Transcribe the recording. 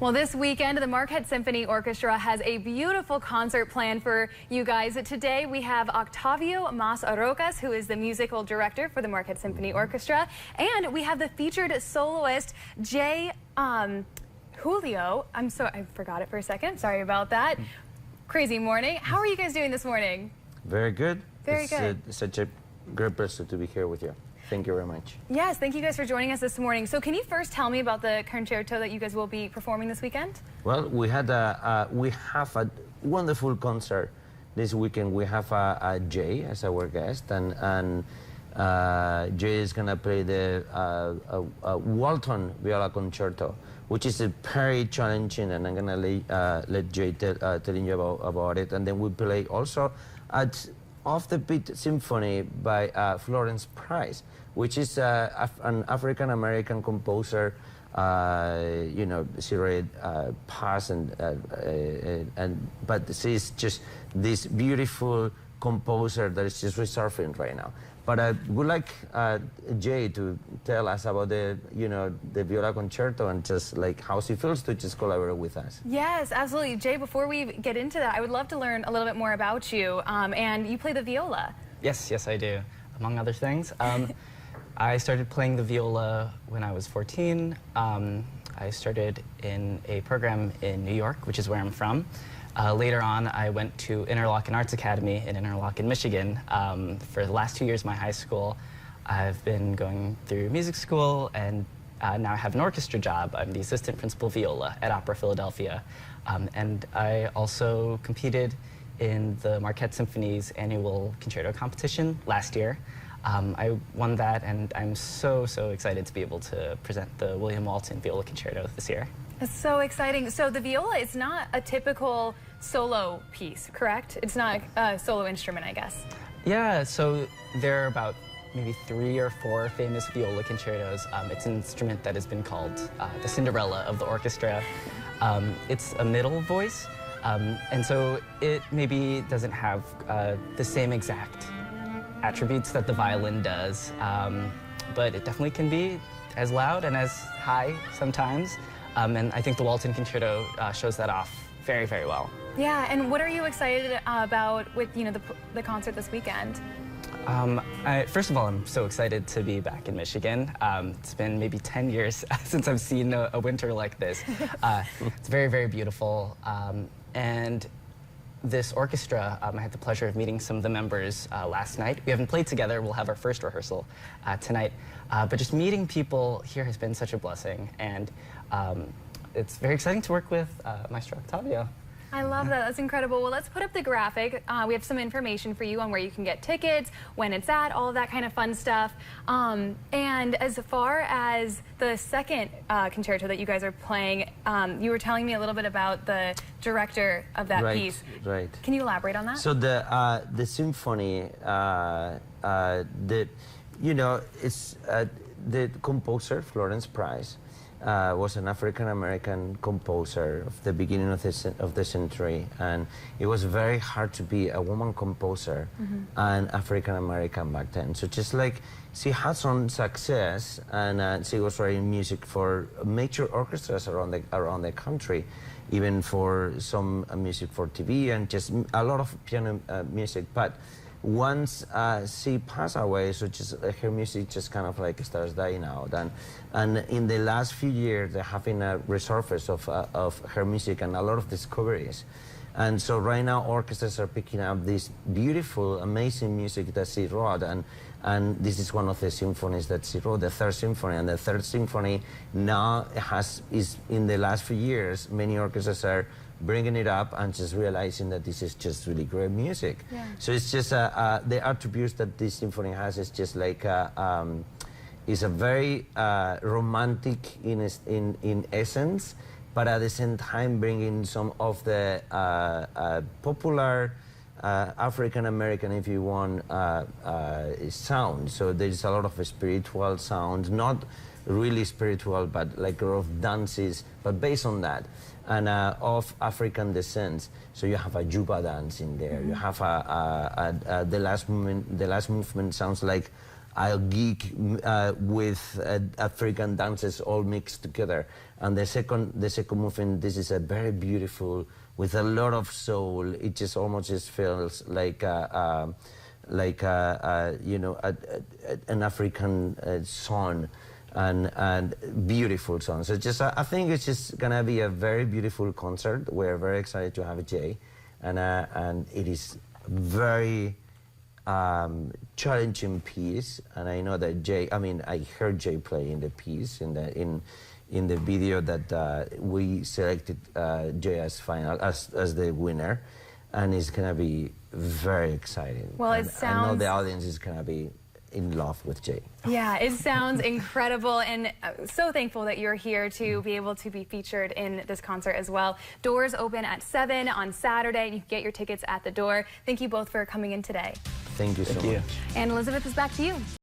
Well, this weekend, the Marquette Symphony Orchestra has a beautiful concert planned for you guys. Today, we have Octavio Mas Arocas, who is the musical director for the Marquette Symphony Orchestra, and we have the featured soloist, Jay Julio. I forgot it for a second. Sorry about that. Crazy morning. How are you guys doing this morning? Very good. Very good. It's such a great pleasure to be here with you. Thank you very much. Yes, thank you guys for joining us this morning. So can you first tell me about the concerto that you guys will be performing this weekend? Well, we have a wonderful concert this weekend. We have Jay as our guest, and Jay is going to play the Walton Viola Concerto, which is very challenging, and I'm going to let Jay telling you about it. And then we play also at Off the Beat Symphony by Florence Price, which is an African-American composer, you know, she already passed, but she's just this beautiful composer that is just resurfing right now. But I would like Jay to tell us about the viola concerto and just like how she feels to just collaborate with us. Yes, absolutely. Jay, before we get into that, I would love to learn a little bit more about you. And you play the viola. Yes, I do, among other things. I started playing the viola when I was 14. I started in a program in New York, which is where I'm from. Later on, I went to Interlochen Arts Academy in Interlochen, Michigan. For the last 2 years of my high school, I've been going through music school, and now I have an orchestra job. I'm the assistant principal viola at Opera Philadelphia. And I also competed in the Marquette Symphony's annual concerto competition last year. I won that, and I'm so excited to be able to present the William Walton Viola Concerto this year. It's so exciting. So the viola is not a typical solo piece, correct? It's not a solo instrument, I guess. Yeah, so there are about maybe 3 or 4 famous viola concertos. It's an instrument that has been called the Cinderella of the orchestra. It's a middle voice, and so it maybe doesn't have the same exact attributes that the violin does, but it definitely can be as loud and as high sometimes. And I think the Walton Concerto shows that off very well. Yeah, and what are you excited about with the concert this weekend? First of all, I'm so excited to be back in Michigan. It's been maybe 10 years since I've seen a winter like this. It's very beautiful. And this orchestra, I had the pleasure of meeting some of the members last night. We haven't played together. We'll have our first rehearsal tonight. But just meeting people here has been such a blessing. And it's very exciting to work with Maestro Octavio. I love that. That's incredible. Well, let's put up the graphic. We have some information for you on where you can get tickets, when it's at, all of that kind of fun stuff. And as far as the second concerto that you guys are playing, you were telling me a little bit about the director of that piece. Right. Can you elaborate on that? So the symphony, it's the composer Florence Price. Was an African-American composer of the beginning of the century, and it was very hard to be a woman composer and African-American back then. So just like she had some success, and she was writing music for major orchestras around the country, even for some music for TV and just a lot of piano music. But once she passed away, so just her music just kind of like starts dying out, and in the last few years there have been a resurface of her music and a lot of discoveries, and so right now orchestras are picking up this beautiful, amazing music that she wrote, and this is one of the symphonies that she wrote, the Third Symphony, and the Third Symphony now is in the last few years many orchestras are bringing it up and just realizing that this is just really great music. Yeah. So it's just the attributes that this symphony has is just like is a very romantic in essence, but at the same time bringing some of the popular African American, if you want, sound. So there's a lot of spiritual sounds, not really spiritual, but like a lot of dances, but based on that. And of African descent, so you have a Juba dance in there. You have the last movement. The last movement sounds like a gig with African dances all mixed together. And the second movement, this is a very beautiful, with a lot of soul. It just almost just feels like you know, an African song, and beautiful song. So just I think it's just gonna be a very beautiful concert. We're very excited to have Jay, and it is very challenging piece. And I know that Jay, I mean, I heard Jay play in the piece in the video that we selected Jay as the winner, and it's gonna be very exciting. Well, and it sounds... I know the audience is gonna be in love with Jay. Yeah, it sounds incredible, and so thankful that you're here to be able to be featured in this concert as well. Doors open at 7 on Saturday. You can get your tickets at the door. Thank you both for coming in today. Thank you so much. And Elizabeth, is back to you.